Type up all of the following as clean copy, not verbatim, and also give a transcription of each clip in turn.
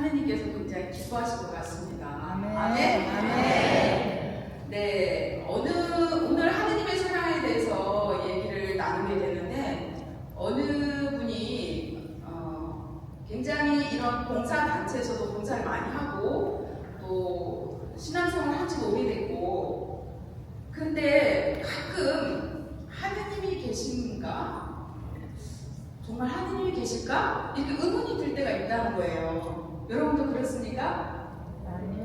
하느님께서 굉장히 기뻐하실 것 같습니다. 아멘. 아멘. 아멘. 네, 오늘 하느님의 사랑에 대해서 얘기를 나누게 되는데 어느 분이 굉장히 이런 봉사단체에서도 봉사를 많이 하고 또 신앙생활을 한 지도 오래됐고 근데 가끔 하느님이 계신가? 정말 하느님이 계실까? 이렇게 의문이 들 때가 있다는 거예요. 여러분도 그렇습니까?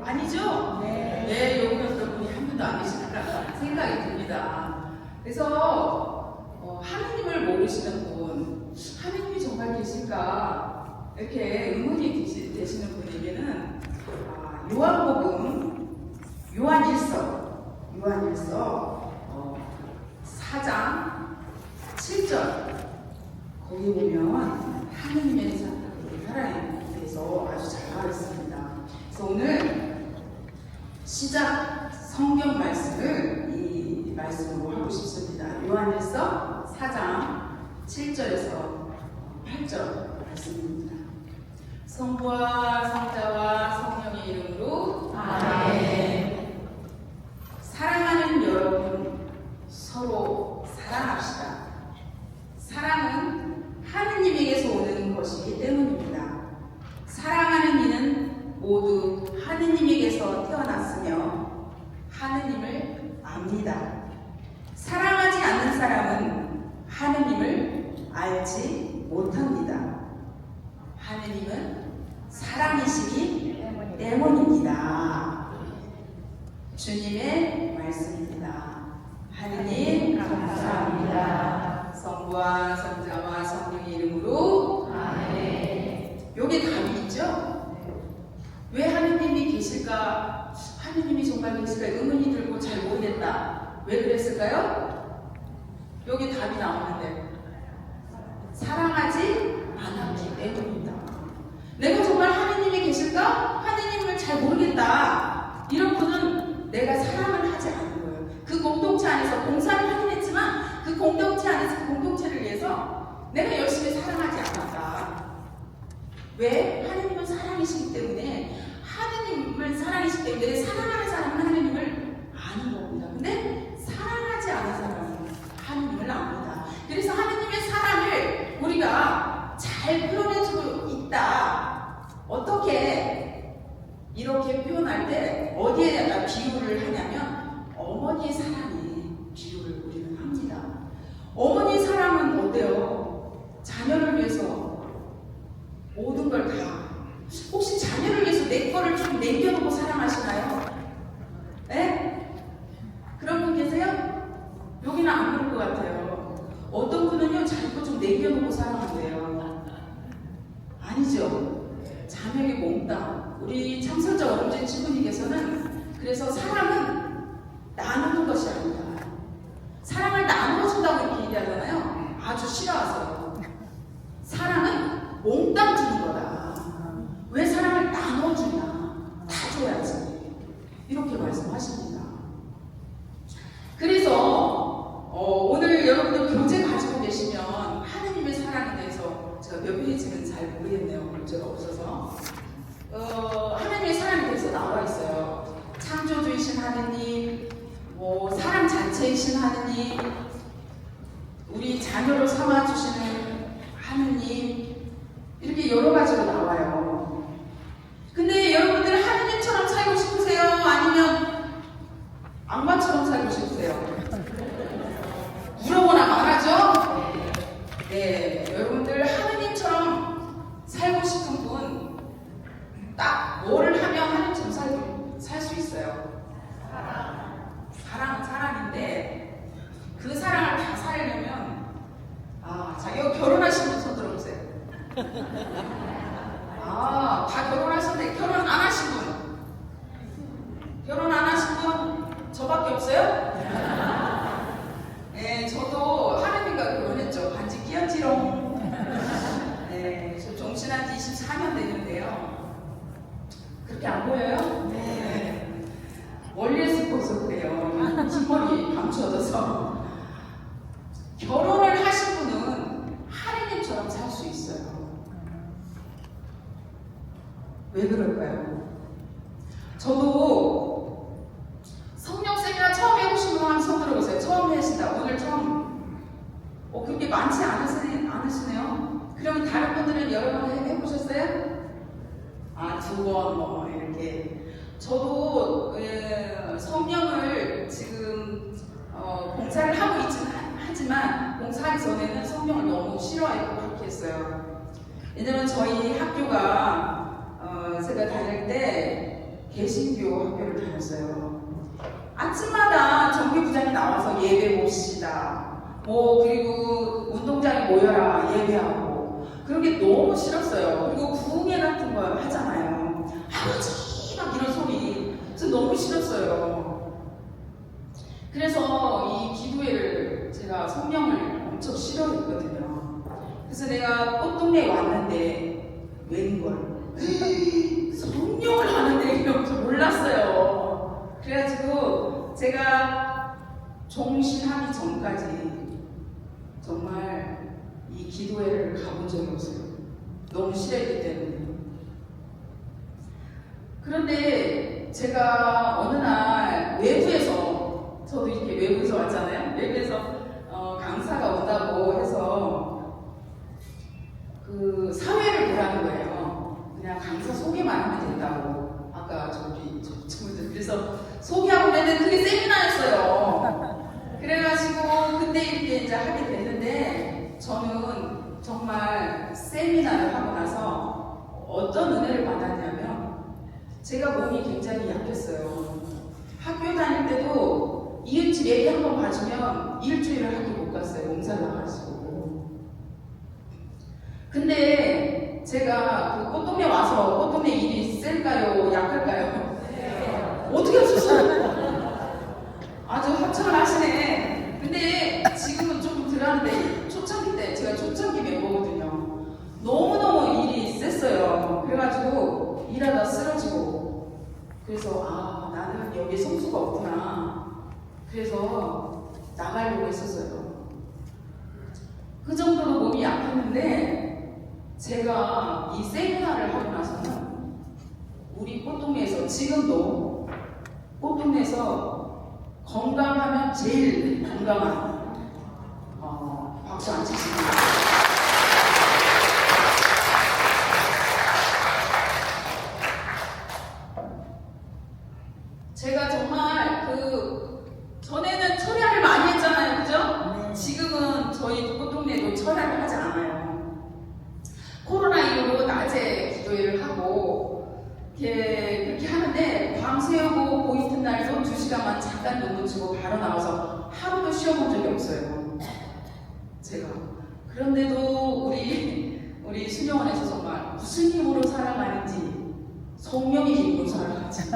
아니죠? 네, 여러분이 한 분도 안 계시니까 생각이 듭니다. 그래서 하느님을 모르시는 분, 하느님이 정말 계실까? 이렇게 의문이 되시는 분에게는 요한복음, 요한일서 4장 7절 거기 보면 하느님의 사랑에 대해서 아주 잘 나와 있습니다. 그래서 오늘 시작 성경 말씀을 이 말씀으로 하고 싶습니다. 요한일서 4장 7절에서 8절 말씀입니다. 성부와 성자와 성령의 이름으로 아멘. 사랑하는 여러분, 서로 사랑합시다. 사랑은 하느님에게서 오는 것이기 때문입니다. 사랑하는 이는 모두 하느님에게서 태어났으며 하느님을 압니다. 사랑하지 않는 사람은 하느님을 알지 못합니다. 하느님은 사랑이시기 때문입니다. 주님의 말씀입니다. 하느님 감사합니다. 성부와 성자와 성령의 이름으로 아멘. 여기 답이 있죠? 왜 하느님이 계실까? 하느님이 정말 계실까? 의문이 들고 잘 모르겠다. 왜 그랬을까요? 여기 답이 나오는데 사랑하지 않았기 때문입니다. 내가 정말 하느님이 계실까? 하느님을 잘 모르겠다. 이런 분은 내가 사랑을 하지 않은 거예요. 그 공동체 안에서 봉사를 하긴 했지만 그 공동체 안에서 그 공동체를 위해서 내가 열심히 사랑하지 않았다. 왜? 하느님은 사랑이시기 때문에 하느님을 사랑이시기 때문에 사랑하는 사람은 하느님을 아는 겁니다. 근데 사랑하지 않은 사람은 하느님을 압니다. 그래서 하느님의 사랑을 우리가 잘 표현해주고 있다. 어떻게 이렇게 표현할 때 어디에다가 비유를 하냐면 어머니의 사랑에 비유를 우리는 합니다. 어머니의 사랑은 어때요? 자녀를 위해서 모든 걸 다. 혹시 자녀를 위해서 내 거를 좀 남겨놓고 사랑하시나요? 네? 그런 분 계세요? 여기는 안 그럴 것 같아요. 어떤 분은요, 자기 거 좀 남겨놓고 사랑한대요. 아니죠? 자녀에게 몽땅. 우리 참선자 어른제 친구님께서는 그래서 사랑은 나누는 것이 아니다. 사랑을 나눠준다고 이렇게 얘기하잖아요. 아주 싫어하세요. 사랑은 몽땅 주는 거다. 왜 사랑을 나눠주냐? 다 줘야지. 이렇게 말씀하십니다. 그래서 오늘 여러분들 교재 가지고 계시면 하느님의 사랑에 대해서 제가 몇 페이지는 잘 모르겠네요. 교재가 없어서 하느님의 사랑에 대해서 나와 있어요. 창조주이신 하느님, 사랑 자체이신 하느님, 우리 자녀로 삼아주시는 하느님, 이렇게 여러 가지로 나와요. 근데 여러분들 하느님처럼 살고 싶으세요? 아니면 악마처럼 살고 싶으세요? 물어보나 말하죠? 네, 여러분들 하느님처럼 살고 싶은 분, 딱 뭐를 하면 하느님처럼 살 수 있어요? 사랑은 사랑인데 그 사랑을 다 살려면 자, 이거 결혼하신 분 손 들어보세요. 다 결혼하셨는데 결혼 안 하신 분, 결혼 안 하신 분 저밖에 없어요? 네, 저도 하느님과 결혼했죠. 반지 끼었지롱. 네, 저 종신한 지 24년 됐는데요. 그렇게 안 보여요? 네. 멀리에서 보여서 그래요. 뒷머리 감추어져서. 결혼을 하신 분은 하느님처럼 살 수 있어요. 왜 왜 그럴까요? 저도 성령 세미나 처음 해보신 분 한번 손 들어보세요. 처음 하신다. 오늘 처음. 그렇게 많지 않으시네요. 그러면 다른 분들은 여러 번 해보셨어요? 두 번 뭐 이렇게. 저도 성령을 지금 봉사를 하고 있지는 하지만 봉사하기 전에는 성령을 너무 싫어했고 그렇게 했어요. 왜냐면 저희 학교가 제가 다닐 때 개신교 학교를 다녔어요. 아침마다 정교부장이 나와서 예배 봅시다. 그리고 운동장에 모여라 예배하고 그런 게 너무 싫었어요. 그리고 구흥회 같은 거 하잖아요. 아버지 막 이런 소리. 그래서 너무 싫었어요. 그래서 이 기도회를 제가 성령을 엄청 싫어했거든요. 그래서 내가 꽃동네에 왔는데 웬걸 성령을 하는데 이런 줄 몰랐어요. 그래가지고 제가 종신하기 전까지 정말 이 기도회를 가본 적이 없어요. 너무 싫어했기 때문에. 그런데 제가 어느 날 외부에서, 저도 이렇게 외부에서 왔잖아요. 외부에서 강사가 온다고 해서 그 사회를 보라는 거예요. 그냥 강사 소개만 하면 된다고. 아까 저기 친구들 그래서 소개하고 있는데 그게 세미나였어요. 그래가지고 그때 이렇게 이제 하게 됐는데 저는 정말 세미나를 하고 나서 어떤 은혜를 받았냐면 제가 몸이 굉장히 약했어요. 학교 다닐 때도 이웃집 애기 한번 봐주면 일주일을 학교 못 갔어요. 몸살 나가지고. 근데 제가 그 꽃동네 와서 꽃동네 일이 셀까요? 약할까요? 어떻게 하셨어요? 아주 합창을 하시네. 근데 지금은 조금 덜하는데 초창기 때 제가 초창기 멤버거든요. 너무너무 일이 셌어요. 그래가지고 일하다 쓰러지고 그래서 나는 여기 성수가 없구나. 그래서 나가려고 했었어요. 그 정도로 몸이 약했는데 제가 이 세미나를 하고 나서는 우리 꽃동네에서 지금도 꽃동네에서 건강하면 제일 건강한 박수 안 치십니다. 제가 정말 전에는 철야를 많이 했잖아요, 그죠? 지금은 저희 꽃동네도 철야를 하지 않아요. 코로나 이후로 낮에 기도회를 하고 그렇게 하는데 밤새우고 고 이튿날도 2시간만 잠깐 눈 붙이고 바로 나와서 하루도 쉬어본 적이 없어요. 제가. 그런데도 우리 수녀원에서 정말 무슨 힘으로 살아가는지 성령의 힘으로 살아가지.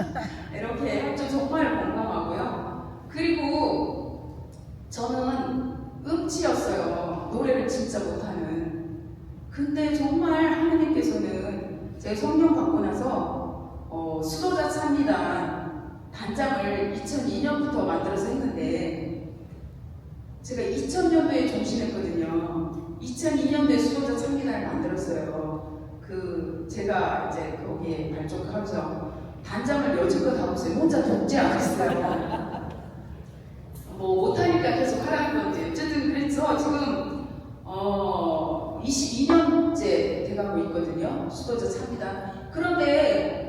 이렇게 할줄 정말 공감하고요. 그리고 저는 음치였어요. 노래를 진짜 못하는. 근데 정말 하나님께서는 제 성령 받고 나서 수도자 찬미단 단장을 2002년부터 만들어서 했는데 제가 2000년도에 종신했거든요. 2002년도에 수도자 찬미단을 만들었어요. 제가 이제 거기에 발족하면서 단장을 여지껏 하고 있어요. 혼자 돕지 않았어요. 못하니까 계속 하라는 건지. 어쨌든 그래서 지금 22년째 돼가고 있거든요. 수도자 찬미단. 그런데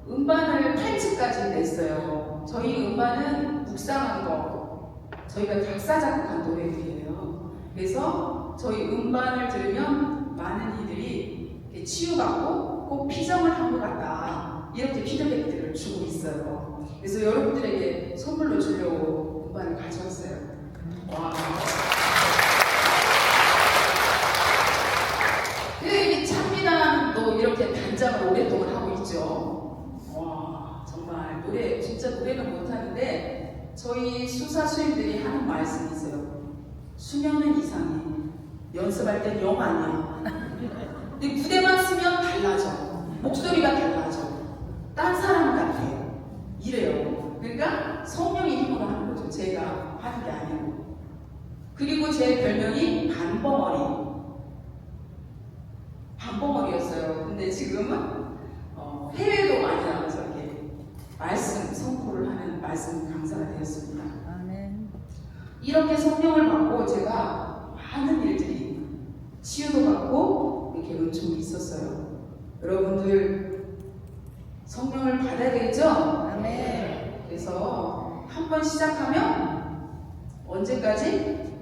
음반을 8집까지 냈어요. 저희 음반은 묵상한 거. 저희가 작사 작곡한 노래들이에요. 그래서 저희 음반을 들으면 많은 이들이 치유받고 꼭 피정을 한 것 같다. 이렇게 피드백들을 주고 있어요. 그래서 여러분들에게 선물로 주려고 음반을 가져왔어요. 와. 이 찬미단도 이렇게 단장을 오랫동안 하고 있죠. 와, 정말 진짜 노래는 못하는데 저희 수사 수임들이 하는 말씀이 있어요. 수면은 이상해. 연습할 땐 영 아니야. 근데 무대만 쓰면 달라져. 목소리가 달라져. 딴 사람 같아. 이래요. 그러니까 성령의 힘으로 하는 거죠. 제가 하는 게 아니고. 그리고 제 별명이 반버머리. 반버머리였어요. 근데 지금은 말씀 선포를 하는 말씀 강사가 되었습니다. 아멘. 이렇게 성령을 받고 제가 많은 일들이 치유도 받고 이렇게 은총이 있었어요. 여러분들 성령을 받아야 되겠죠? 아멘. 그래서 한 번 시작하면 언제까지?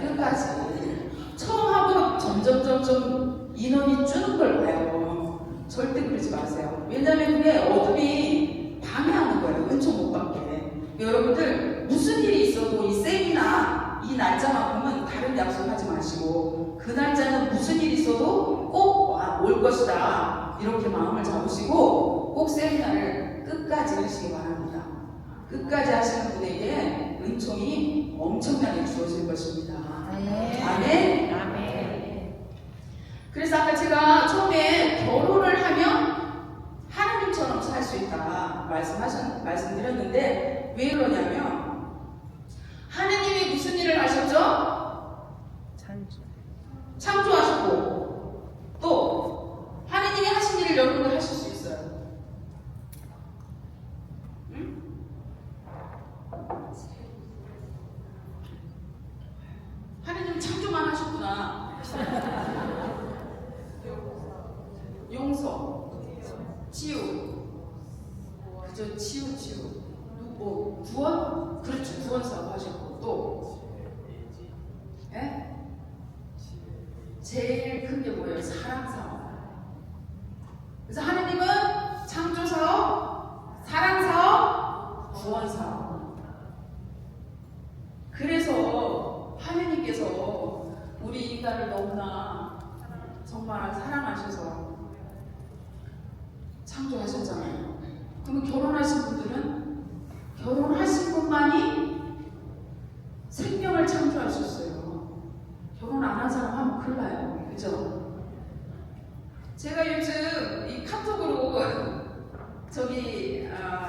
끝까지. 처음 하고 점점 인원이 줄는 걸 봐요. 절대 그러지 마세요. 왜냐면 그게 어둠이 방해하는 거예요. 은총 못 받게. 여러분들 무슨 일이 있어도 이 세미나 이 날짜만큼은 다른 약속하지 마시고 그 날짜는 무슨 일이 있어도 꼭 올 것이다. 이렇게 마음을 잡으시고 꼭 세미나를 끝까지 하시기 바랍니다. 끝까지 하시는 분에게 은총이 엄청나게 주어질 것입니다. 아멘. 아멘. 아멘. 그래서 아까 제가 처음에 결혼을 하면 하나님처럼 살 수 있다 말씀드렸는데 왜 그러냐면 하나님이 무슨 일을 하셨죠? 창조하셨고 또 하나님이 하신 일을 여러분들 하실 수 있어요. 응? 하나님은 창조만 하셨구나. 용서, 치유, 그저 치유. 뭐 구원? 그렇죠. 구원 사업 하셨고 또, 예? 제일 큰 게 뭐예요? 사랑 사업. 그래서 하나님은 창조 사업, 사랑 사업, 구원 사업. 그래서 하나님께서 우리 인간을 너무나 정말 사랑하셔서 창조하셨잖아요. 그러면 결혼하신 분들은 결혼하신 분만이 생명을 창조하셨어요. 결혼 안 한 사람 하면 큰일 나요. 그죠? 제가 요즘 이 카톡으로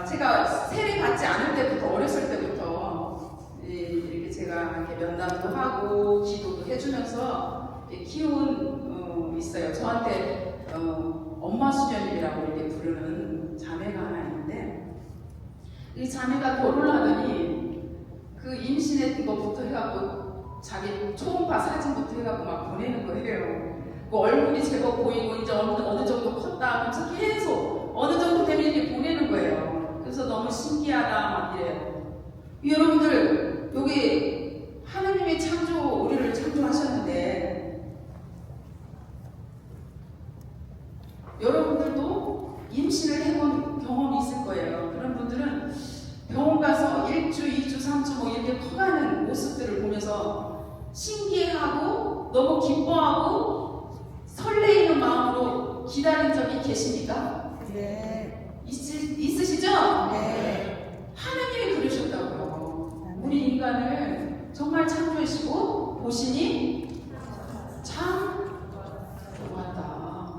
제가 세례 받지 않을 때부터 어렸을 때부터 이렇게 제가 이렇게 면담도 하고 기도도 해주면서 키운 있어요. 저한테 엄마 수녀님이라고 이렇게 부르는 자매가 하나 있는데 이 자매가 결혼을 하더니 그 임신했던 것부터 해갖고 자기 초음파 사진부터 해갖고 막 보내는 거예요. 그 얼굴이 제법 보이고 이제 어느 정도 컸다 하면서 계속 어느 정도 되면 이렇게 보내는 거예요. 그래서 너무 신기하다 막 이래요. 여러분들 여기 하나님이 우리를 창조하셨는데 여러분들도 임신을 해본 경험이 있을 거예요. 그런 분들은 병원 가서 1주, 2주, 3주 뭐 이렇게 커가는 모습들을 보면서 신기해하고 너무 기뻐하고 설레이는 마음으로 기다린 적이 계십니까? 네. 있으시죠? 네. 하나님이 그러셨다고요. 우리 인간을 정말 창조하시고 보시니 참 좋았다.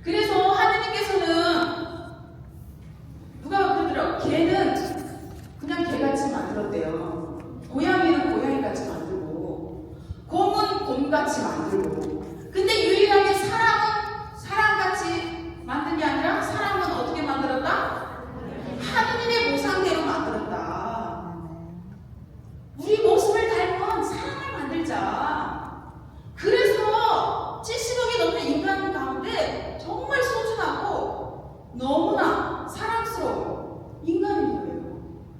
그래서 하나님께서는 누가 그러더라고요. 개는 그냥 개같이 만들었대요. 고양이는 고양이같이 만들고 곰은 곰같이 만들고 근데 유일하게 사람같이 만든 게 아니라 사람은 어떻게 만들었다? 하느님의 모상대로 만들었다. 우리 모습을 닮은 사람을 만들자. 그래서 70억이 넘는 인간 가운데 정말 소중하고 너무나 사랑스러운 인간인 거예요.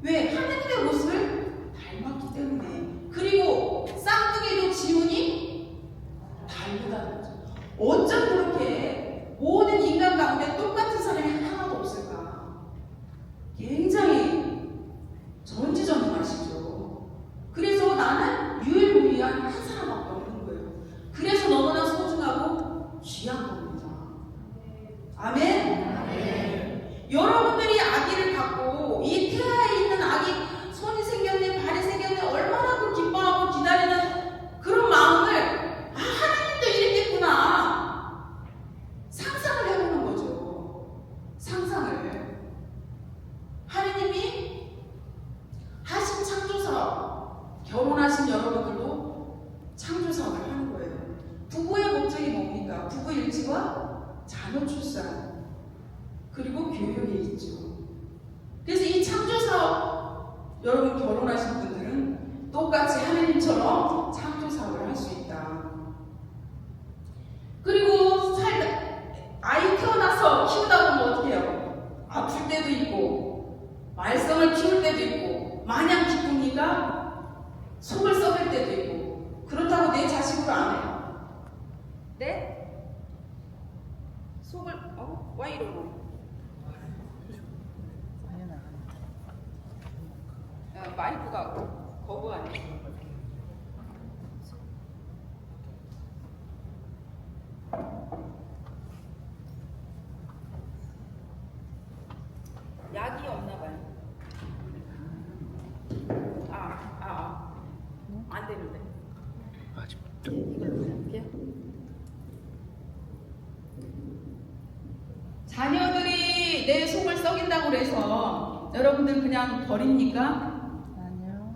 왜? 하느님의 모습을 닮았기 때문에. 그리고 쌍둥이도 지훈이 다르다는 거죠. 어쩜 그렇게 모든 인간 가운데 똑같은 사람이 하나도 없을까? 굉장히 전지전능하시죠. 그래서 나는 유일무이한 한 사람밖에 없는 거예요. 그래서 너무나 소중하고 귀한 겁니다. 아멘? 아멘. 여러분들이 아기를 갖고 이 태아에 있는 아기 손이 생겼네, 발이 생겼네, 얼마나 그 기뻐하고 기다리는 그런 마음을 하나님도 이랬겠구나 상상을 해보는 거죠. 상상을. 하나님이 하신 창조사업, 결혼하신 여러분들도 창조사업을 하는 거예요. 부부의 목적이 뭡니까? 부부 일치와 자녀 출산 그리고 교육이 있죠. 여러분 결혼하신 분들은 똑같이 하느님처럼 창조 사업을 할 수 있다. 그리고 아이 태어나서 키우다 보면 어떻게 해요? 아플 때도 있고 말썽을 피울 때도 있고 마냥 기쁩니까? 속을 썩일 때도 있고 그렇다고 내 자식으로 안 해요. 네? 속을 왜 이러노? 마이크가 거부하네. 약이 없나 봐요. 안 되는데. 이렇게요? 자녀들이 내 속을 썩인다고 그래서 여러분들 그냥 버립니까? 아니요.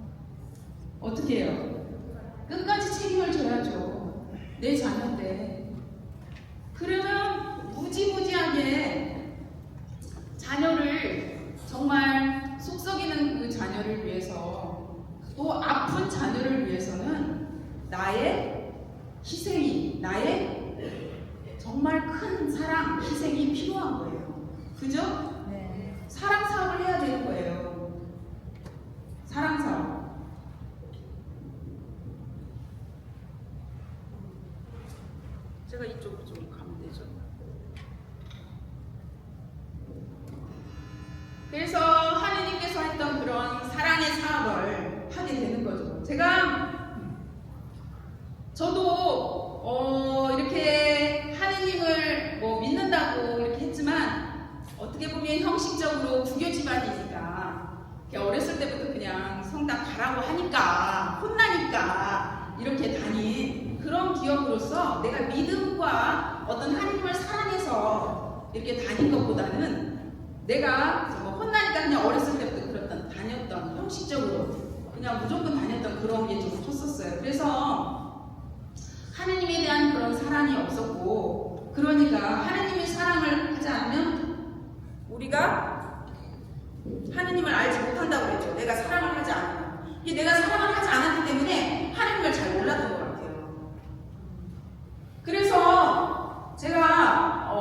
어떻게 해요? 끝까지 책임을 져야죠. 내 자녀인데. 그러면 무지무지하게 자녀를 정말 속 썩이는 그 자녀를 위해서 또 아픈 자녀를 위해서는 나의 희생이, 나의 정말 큰 사랑, 희생이 필요한 거예요. 그죠? 네. 사랑 사업을 해야 되는 거예요. 사랑 사업. 제가 이쪽으로 좀 가면 되죠. 그래서 하느님께서 했던 그런 사랑의 사업을 하게 되는 거죠. 저도 이렇게 하느님을 믿는다고 이렇게 했지만 어떻게 보면 형식적으로 부교 집안이니까 어렸을 때부터 그냥 성당 가라고 하니까 혼나니까 이렇게 다닌 그런 기억으로서 내가 믿음과 어떤 하느님을 사랑해서 이렇게 다닌 것보다는 내가 혼나니까 그냥 어렸을 때부터 다녔던 형식적으로 그냥 무조건 다녔던 그런 게 좀 컸었어요. 그래서 하느님에 대한 그런 사랑이 없었고, 그러니까 하느님의 사랑을 하지 않으면 우리가 하느님을 알지 못한다고 그랬죠. 내가 사랑을 하지 않으면. 이게 내가 사랑을 하지 않았기 때문에 하느님을 잘 몰랐던 것 같아요. 그래서 제가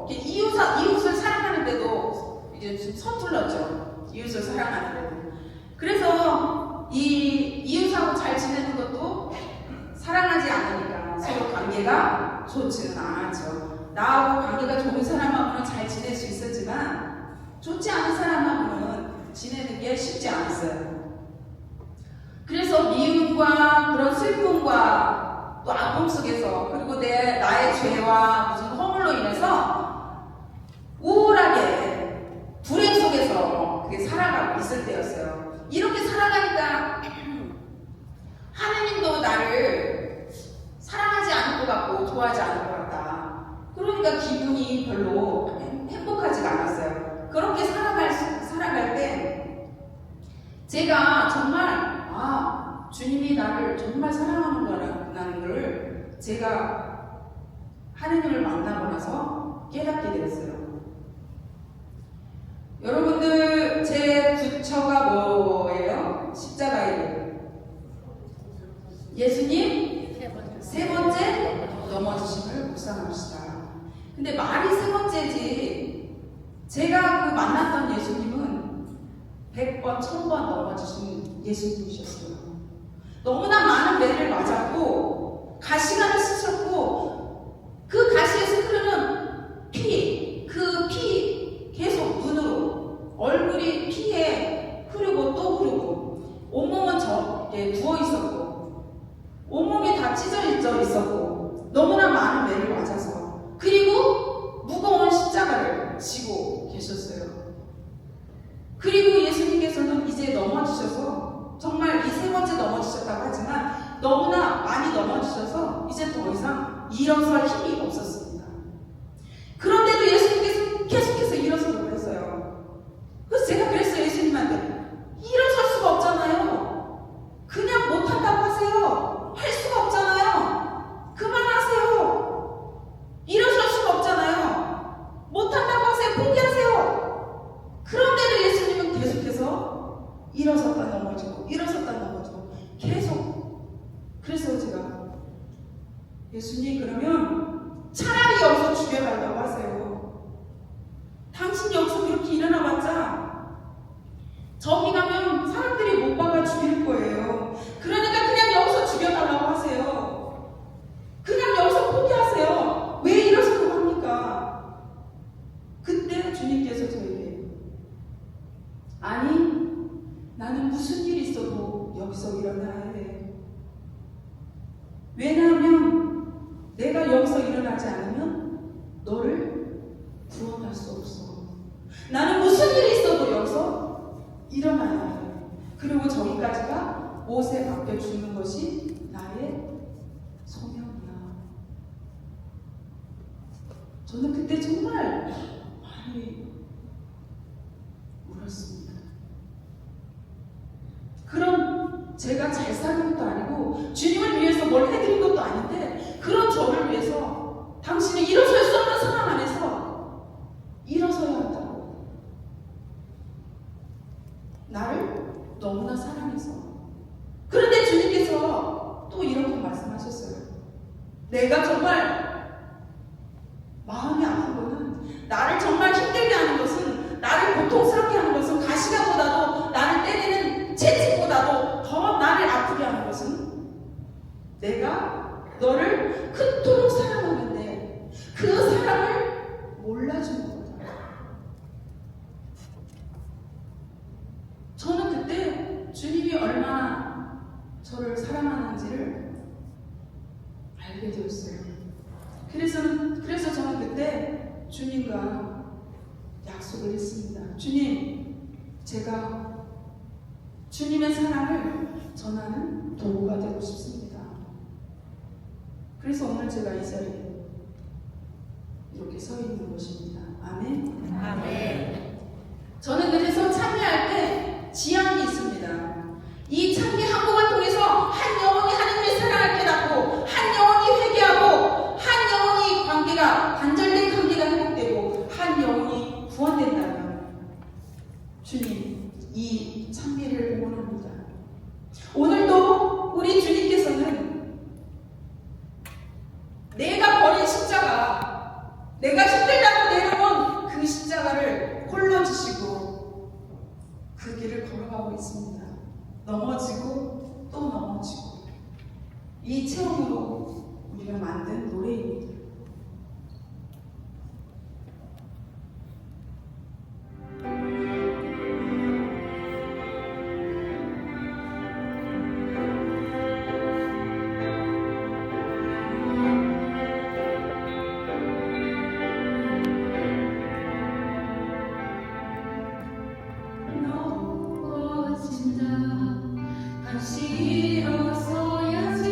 이웃을 사랑하는데도 이제 좀 서툴렀죠. 이웃을 사랑하는데도. 그래서 이 이웃하고 잘 지내는 것도 사랑하지 않으니까 서로 관계가 좋지는 않았죠. 나하고 관계가 좋은 사람하고는 잘 지낼 수 있었지만 좋지 않은 사람하고는 지내는 게 쉽지 않았어요. 그래서 미움과 그런 슬픔과 또 아픔 속에서 그리고 나의 죄와 무슨 허물로 인해서 우울하게 불행 속에서 그게 살아가고 있을 때였어요. 이렇게 살아가니까 하느님도 나를 사랑하지 않을 것 같고 좋아하지 않을 것 같다. 그러니까 기분이 별로 행복하지가 않았어요. 그렇게 살아갈 때 제가 정말 주님이 나를 정말 사랑하는 거라는 걸 제가 하느님을 만나고 나서 깨닫게 되었어요. 여러분들 제 부처가 뭐예요? 십자가예요. 예수님 세 번째 넘어지심을 묵상합시다. 근데 말이 세 번째지 제가 그 만났던 예수님은 100번, 1000번 넘어지신 예수님이셨어요. 너무나 많은 매를 맞았고 가시관을 쓰셨고 그 가시에서 흐르는 그 피 계속 눈으로 얼굴이 피에 흐르고 또 흐르고 온몸은 부어 있었고 온몸이 다 찢어져 있었고 너무나 많은 매를 맞아서 그리고 무거운 십자가를 지고 계셨어요. 그리고 예수님께서는 이제 넘어지셔서 정말 이 세 번째 넘어지셨다고 하지만 너무나 많이 넘어지셔서 이제 더 이상 일어설 힘이 없었습니다. 그런데도 예수님께서 계속해서 일어서려고 했어요. 그래서 제가 그랬어요. 예수님한테 일어설 수가 없잖아요. 그냥 못한다고 하세요. 할 수가 없잖아요. 그만하세요. 일어설 수가 없잖아요. 못한다고 하세요. 포기하세요. 그런데도 예수님은 계속해서 일어섰다. 예수님 그러면 차라리 여기서 죽여달라고 하세요. 당신 여기서 그렇게 일어나봤자 저기 가면 사람들이 못 박아 죽일 거예요. 그러니까 그냥 여기서 죽여달라고 하세요. 그냥 여기서 포기하세요. 왜 이러시는 겁니까? 그때 주님께서 저에게 아니 나는 무슨 일이 있어도 여기서 일어나야 해. 왜냐하면 내가 여기서 일어나지 않으면 너를 구원할 수 없어. 나는 무슨 일이 있어도 여기서 일어나야 해. 그리고 저기까지가 못에 박혀 죽는 것이 나의 소명이야. 저는 그때 정말 많이 울었습니다. 그럼 제가 잘 사는 것도 아니고 주님을 위해서 뭘 해드린 것도 아닌데 그런 저를 위해서 당신이 일어설 수 없는 상황 안에서 일어서야 한다고. 나를 너무나 사랑해서. 그런데 주님께서 또 이렇게 말씀하셨어요. 내가 정말 마음이 아픈 거는 나를 정말 힘들게 하는 것은 나를 고통스럽게 하는 것은 가시관보다도 나를 때리는 채찍보다도 더 나를 아프게 하는 것은 내가 너를 그토록 사랑하는데 그 사랑을 몰라주는 거다. 저는 그때 주님이 얼마나 저를 사랑하는지를 알게 되었어요. 그래서 저는 그때 주님과 약속을 했습니다. 주님, 제가 주님의 사랑을 전하는 도구가 되고 싶습니다. 그래서 오늘 제가 이 자리에 이렇게 서 있는 것입니다. 아멘. 아멘. 저는 그래서 참여할 때 지향이 있습니다. 이 참여 항목을 통해서 한 영혼이 하나님의 사랑을 깨닫고 한 영혼이 회개하고 한 영혼이 관계가 단절된 관계가 회복되고 한 영혼이 구원된다면 주님 이 찬미를 원합니다. 오늘도 우리 주님께서는 내가 버린 십자가, 내가 힘들다고 내려온 그 십자가를 홀로 지시고 그 길을 걸어가고 있습니다. 넘어지고 또 넘어지고 이 체험으로 우리가 만든 노래입니다. 넘어진다 다시 일어서야지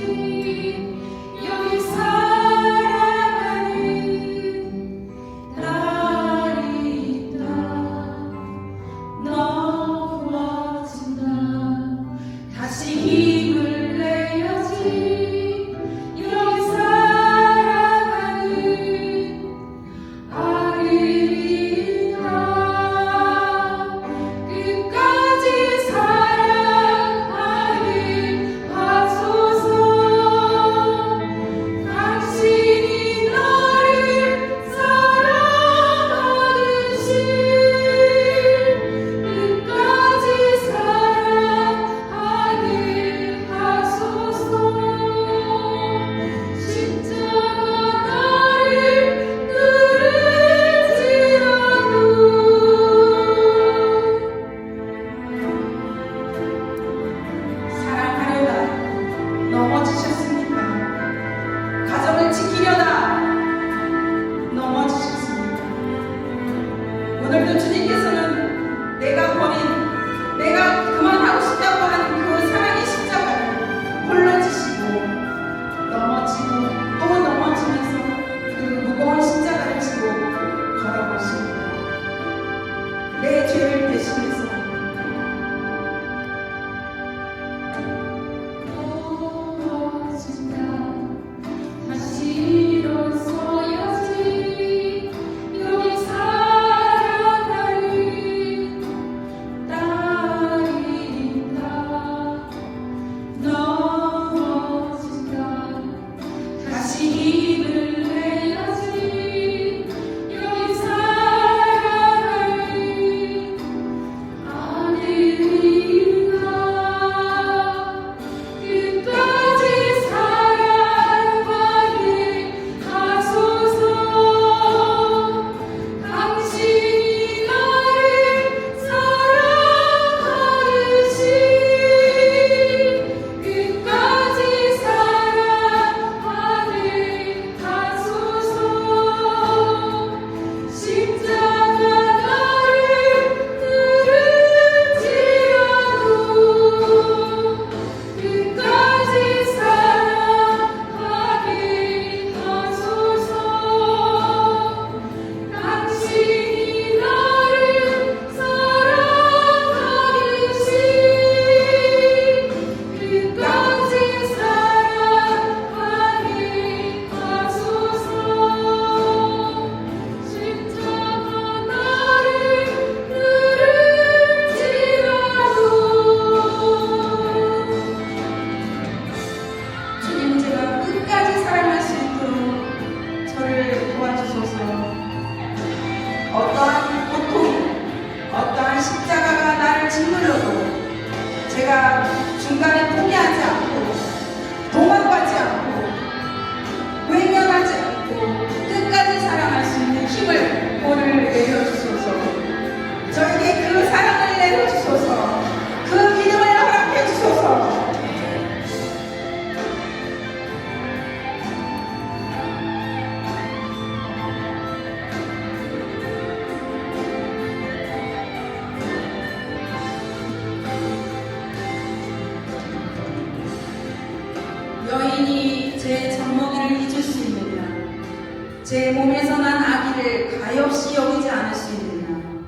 제 몸에서 난 아기를 가엾이 여기지 않을 수 있느냐.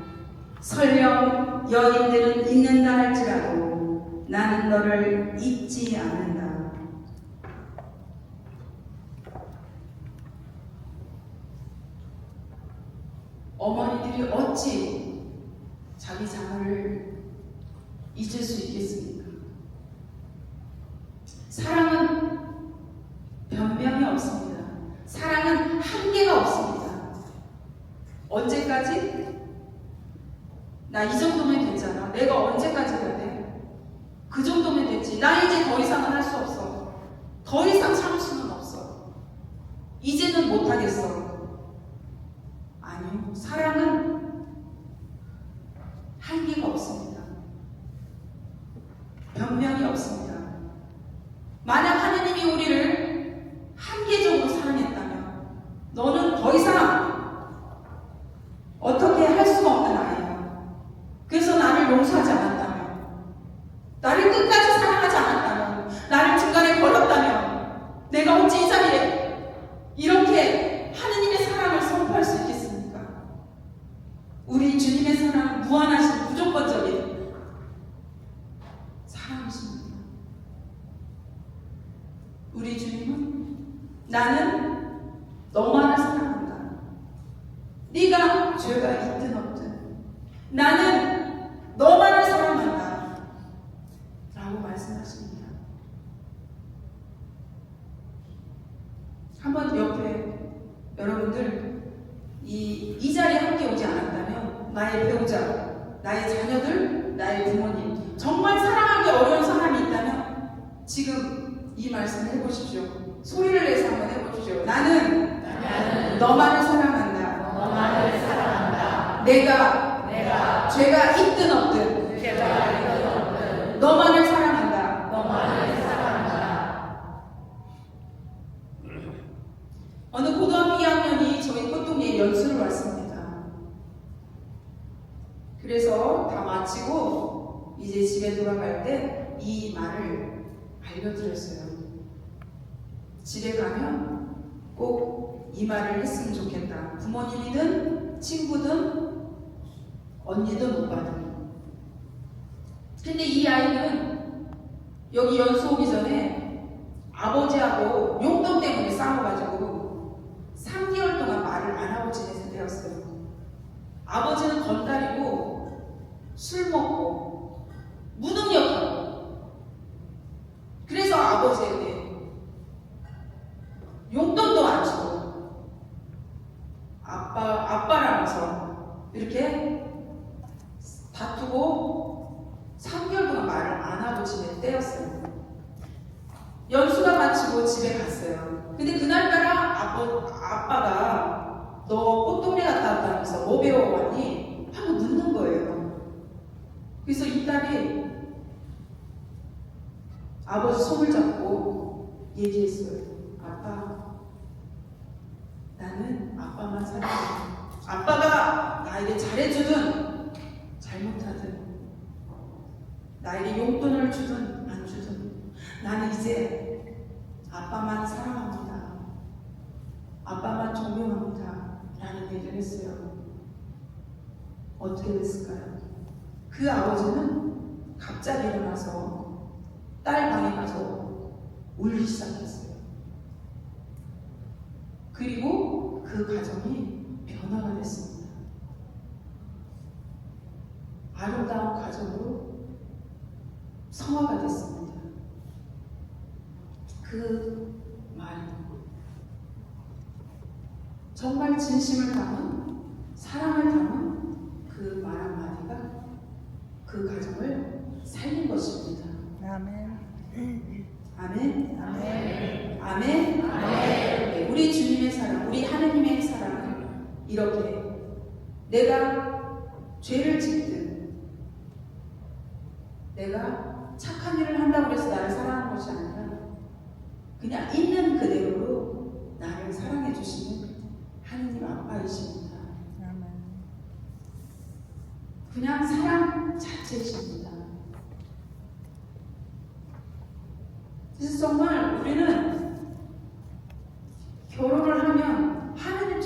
설령 여인들은 잊는다 할지라도 나는 너를 잊지 않는다. 어머니들이 어찌 자기 자녀를 잊을 수 있겠습니까? 사랑은 변명이 없습니다. 사랑은 한계가 없습니다. 언제까지? 나 이 정도면 됐잖아. 내가 언제까지 해야 돼? 그 정도면 됐지. 나 이제 더 이상은 할 수 없어. 더 이상 참을 수는 없어. 이제는 못하겠어. 아니요. 사랑은 한계가 없습니다. 변명이 없습니다. 만약 하느님이 우리를 한계적으로 사랑했다면 너는 더 이상 어떻게 할 수가 없는 아이야. 그래서 나를 용서하지 않았다면, 나를 끝까지 사랑하지 않았다면, 나를 중간에 버렸다면 내가 어찌 이 자리에 이렇게 하느님의 사랑을 선포할 수 있겠습니까? 우리 주님의 사랑은 무한하신 무조건적인 사랑이십니다. 우리 주님은 나는 너만을 사랑한다. 네가 죄가 있든 없든 나는 너만을 사랑한다 라고 말씀하십니다. 한번 옆에 여러분들 이 자리에 함께 오지 않았다면 나의 배우자, 나의 자녀들, 나의 부모님 정말 사랑하기 어려운 사람이 있다면 지금 이 말씀을 해보십시오. 소리를 내서 한번 해보십시오. 나는 너만을 사랑한다. 너만을 사랑한다. 내가 죄가 있든 없든 너만을 사랑한다. 너만을 사랑한다. 어느 고등학교 2학년이 저희 꽃동리에 연수를 왔습니다. 그래서 다 마치고 이제 집에 돌아갈 때 이 말을 알려드렸어요. 집에 가면 꼭 이 말을 했으면 좋겠다. 부모님이든 친구든 언니든 오빠든. 근데 이 아이는 여기 연수 오기 전에 아버지하고 용돈 때문에 싸워가지고 3개월 동안 말을 안 하고 지내는 때였어요. 아버지는 건달이고 술 먹고 무능력하고. 그래서 아버지에게 용돈도 안 주고 아빠라면서 이렇게 다투고 3개월 동안 말을 안 하고 지낸 때였어요. 연수가 마치고 집에 갔어요. 근데 그날따라 아빠가 너 꽃동네 갔다 왔다면서 뭐 배워왔니? 하고 묻는 거예요. 그래서 이 딸이 아버지 손을 잡고 얘기했어요. 아빠, 나는 아빠만 사랑해. 아빠가 나에게 잘해주든 잘못하든 나에게 용돈을 주든 안 주든 나는 이제 아빠만 사랑합니다. 아빠만 존경합니다. 라는 얘기를 했어요. 어떻게 됐을까요? 그 아버지는 갑자기 일어나서 딸 방에 가서 울기 시작했어요. 그리고 그 가정이 변화가 됐습니다. 아름다운 가정으로 성화가 됐습니다. 그 말이 정말 진심을 담은 사랑을 담은 그 말 한마디가 그 가정을 살린 것입니다. 아멘. 아멘. 아멘. 아멘. 아멘. 우리 주님의 사랑, 우리 하느님의 사랑은 이렇게 내가 죄를 짓든 내가 착한 일을 한다고 해서 나를 사랑하는 것이 아니라 그냥 있는 그대로로 나를 사랑해 주시는 하느님 아빠이십니다. 아멘. 그냥 사랑 자체이십니다. 그래서 정말 우리는 결혼을 하면 하느님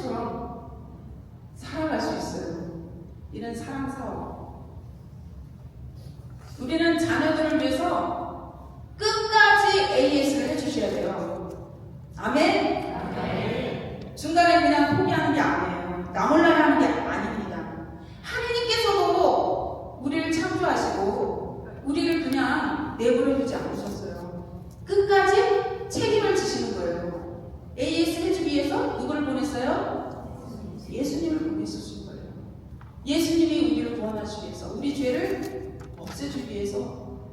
사랑 사업. 우리는 자녀들을 위해서 끝까지 AS를 해주셔야 돼요. 아멘? 아멘. 중간에 그냥 포기하는 게 아니에요. 나 몰라 하는 게 아닙니다. 하느님께서도 우리를 창조하시고 우리를 그냥 내버려 두지 않으셨어요. 끝까지 책임을 지시는 거예요. AS 해주기 위해서 누구를 보냈어요? 예수님을 보내주신 거예요. 예수님이 우리를 구원하시기 위해서, 우리 죄를 없애주기 위해서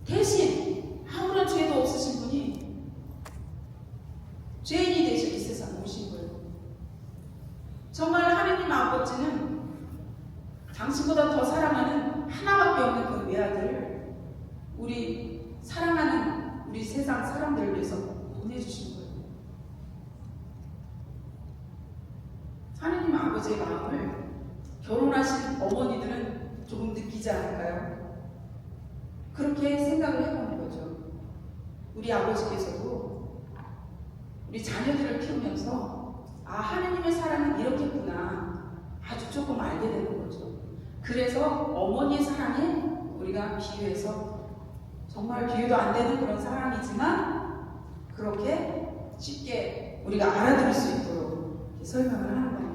대신 아무런 죄도 없으신 분이 죄인이 되셔 이 세상에 오신 거예요. 정말 하느님 아버지는 당신보다 더 사랑하는 하나밖에 없는 그 외아들을 우리 사랑하는 우리 세상 사람들을 위해서 보내주신 거예요. 하느님 아버지의 마음을 결혼하신 어머니들은 조금 느끼지 않을까요? 그렇게 생각을 해보는 거죠. 우리 아버지께서도 우리 자녀들을 키우면서 하느님의 사랑은 이렇겠구나 아주 조금 알게 되는 거죠. 그래서 어머니의 사랑에 우리가 비유해서 정말 비유도 안 되는 그런 사랑이지만 그렇게 쉽게 우리가 알아들을 수 있도록 설명을 하는 겁니다.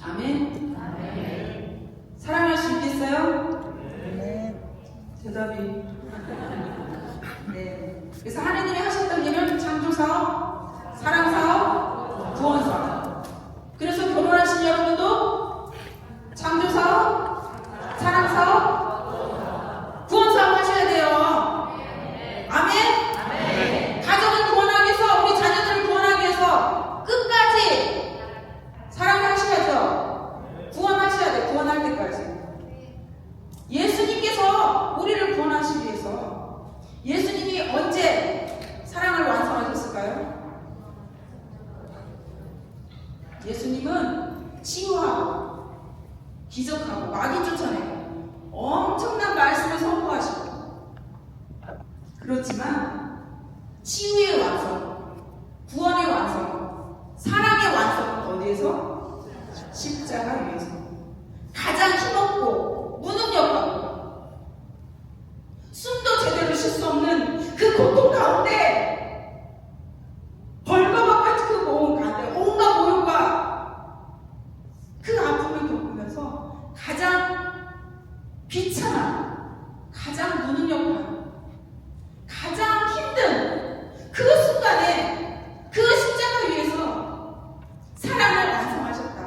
아멘? 아멘. 사랑할 수 있겠어요? 네. 대답이 네. 그래서 하느님이 하셨던 일은 창조사업, 사랑사업, 구원사업. 그래서 결혼하신 여러분도 창조사업, 사랑사업, 구원사업 하셔야 돼요. 아멘? 아멘. 가정을 구원하기 위해서, 우리 자녀들을 구원하기 위해서 끝까지 사랑하셔야죠. 구원하셔야 돼요. 구원할 때까지. 예수님께서 우리를 구원하시기 위해서 예수님이 언제 사랑을 완성하셨을까요? 예수님은 치유하고 기적하고 마귀 쫓아내고 엄청난 말씀을 선포하시고, 그렇지만 치유의 완성, 구원의 완성, 사랑의 완성은 어디에서? 십자가 위에서. 가장 힘없고 무능력하고 숨도 제대로 쉴 수 없는 그 고통 가운데, 벌거벗 같은 그 고통 가운데 온갖 모욕과 그 아픔을 겪으면서 가장 비참한, 가장 무능력한, 가장 힘든 그 순간에 그 십자가 위에서 사랑을 완성하셨다.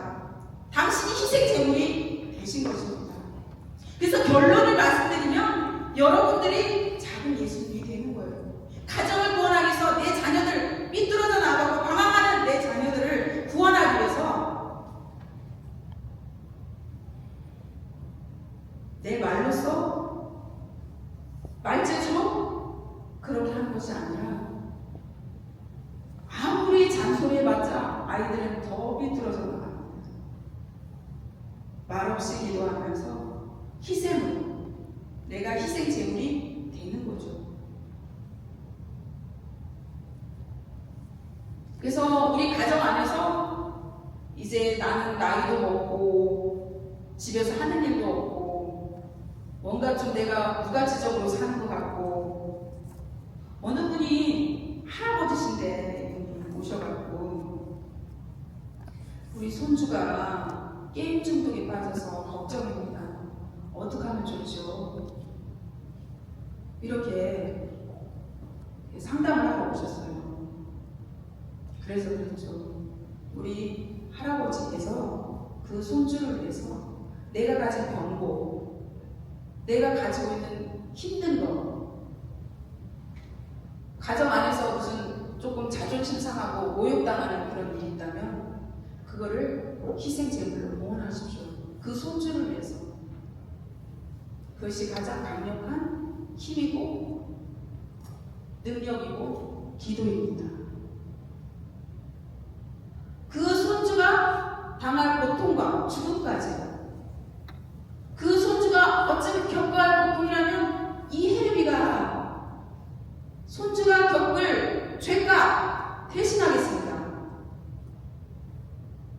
당신이 희생 제물이 되신 것입니다. 그래서 결론을 말씀드리면 여러분들이 작은 예수님이 되는 거예요. 가정을 구원하기 위해서 내 자녀들 삐뚤어져 나가고 방황하는 내 자녀들을 구원하기 위해서 내 말로써 말재주로 그렇게 하는 것이 아니라 아무리 잔소리해봤자 아이들은 더 삐뚤어져 나갑니다. 말없이 기도하면서 희생으로 내가 희생 제물이 되는 거죠. 그래서 우리 가정 안에서 이제 나는 나이도 먹고 집에서 하는 일도 없고 뭔가 좀 내가 무가치적으로 사는 것 같고, 어느 분이 할아버지신데 이분을 모셔갖고 우리 손주가 게임 중독에 빠져서 걱정입니다. 어떻게 하면 좋죠? 이렇게 상담을 하러 오셨어요. 그래서 그렇죠. 우리 할아버지께서 그 손주를 위해서 내가 가진 병고, 내가 가지고 있는 힘든 거, 가정 안에서 무슨 조금 자존심 상하고 모욕당하는 그런 일이 있다면 그거를 희생 제물로 봉헌하십시오. 그 손주를 위해서. 그것이 가장 강력한 힘이고 능력이고 기도입니다. 그 손주가 당할 고통과 죽음까지, 그 손주가 어차피 겪어야 할 고통이라면 이 헬비가 손주가 겪을 죄값 대신하겠습니다.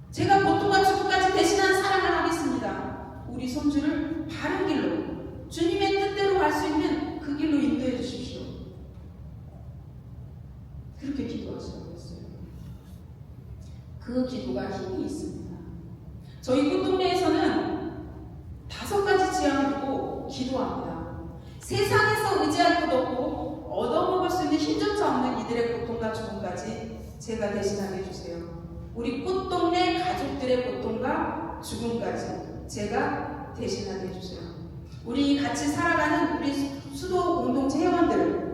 제가 고통과 죽음까지 그렇게 기도하시라고 했어요. 그 기도가 힘이 있습니다. 저희 꽃동네에서는 5가지 지향을 두고 기도합니다. 세상에서 의지할 것 없고 얻어먹을 수 있는 힘조차 없는 이들의 고통과 죽음까지 제가 대신하게 해주세요. 우리 꽃동네 가족들의 고통과 죽음까지 제가 대신하게 해주세요. 우리 같이 살아가는 우리 수도 공동체 회원들,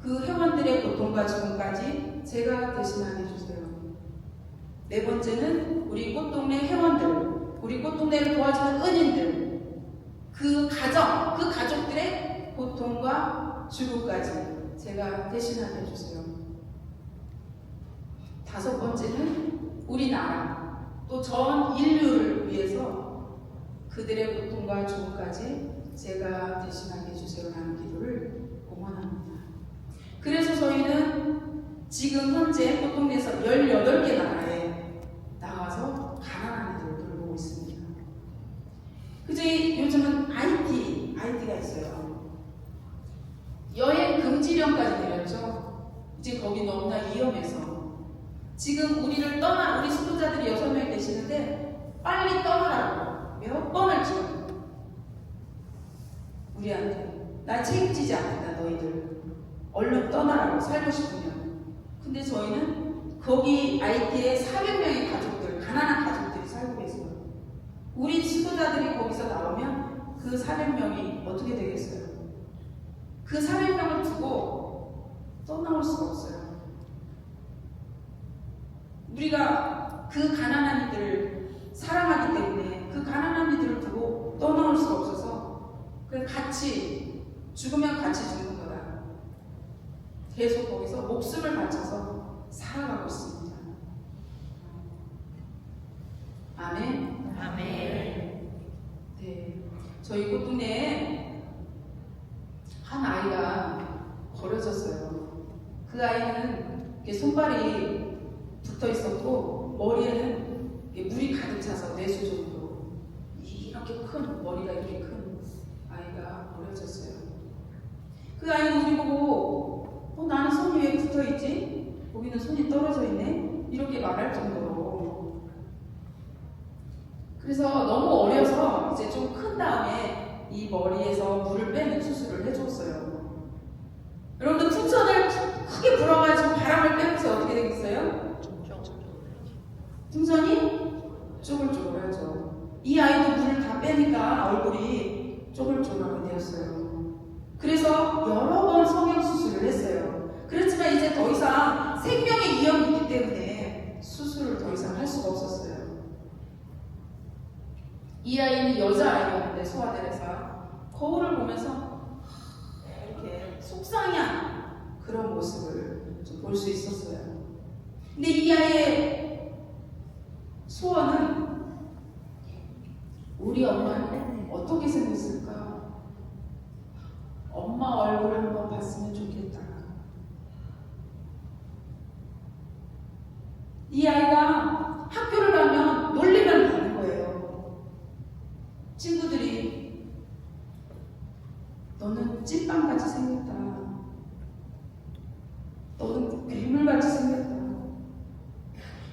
그 회원들의 고통과 죽음까지 제가 대신하게 해주세요. 4번째는 우리 꽃동네 회원들, 우리 꽃동네를 도와주는 은인들, 그 가정, 그 가족들의 고통과 죽음까지 제가 대신하게 해주세요. 5번째는 우리나라, 또 전 인류를 위해서 그들의 고통과 죽음까지 제가 대신하게 해주세요라는 기도를 공언합니다. 그래서 저희는 지금 현재 꽃동네에서 18개 나라에 나가서 가난한 이들을 돌보고 있습니다. 그제 요즘은 IT가 있어요. 여행 금지령까지 내렸죠. 이제 거기 너무나 위험해서 지금 우리 수도자들이 6명 계시는데 빨리 떠나라고 몇 번을 지금 우리한테 나 책임지지 않는다 너희들 얼른 떠나라고 살고 싶으면. 근데 저희는 거기 IT에 400명의 가족들, 가난한 가족들이 살고 계세요. 우리 수도자들이 거기서 나오면 그 400명이 어떻게 되겠어요? 그 400명을 두고 떠나올 수가 없어요. 우리가 그 가난한 이들을 사랑하기 때문에 그 가난한 이들을 두고 떠나올 수가 없어서 같이 죽으면 같이 죽는 거다. 계속 거기서 목숨을 바쳐서 살아가고 있습니다. 아멘. 아멘. 네, 저희 꽃동네에 한 아이가 버려졌어요. 그 아이는 손발이 붙어 있었고 머리에는 물이 가득 차서 뇌수 정도 이렇게 큰 머리가 이렇게 큰 아이가 버려졌어요. 그 아이는 우리 보고 나는 손이 왜 붙어 있지? 거기는 손이 떨어져 있네? 이렇게 말할 정도로. 그래서 너무 어려서 이제 좀 큰 다음에 이 머리에서 물을 빼는 수술을 해줬어요. 여러분들 풍선을 크게 불어가지고 바람을 빼면서 어떻게 되겠어요? 풍선이 쪼글쪼글하죠. 이 아이도 물을 다 빼니까 얼굴이 쪼글쪼글하게 되었어요. 그래서 여러 번 성형수술을 했어요. 그렇지만 이제 더 이상 생명의 위험이 있기 때문에 수술을 더 이상 할 수가 없었어요. 이 아이는 여자아이였는데 소아대에서 거울을 보면서 이렇게 속상한 그런 모습을 좀 볼 수 있었어요. 근데 이 아이의 소원은 우리 엄마는 어떻게 생겼을까? 엄마 얼굴 한번 봤으면 좋겠다. 이 아이가 학교를 가면 놀리면 받는 거예요. 친구들이 너는 찐빵같이 생겼다. 너는 괴물같이 생겼다.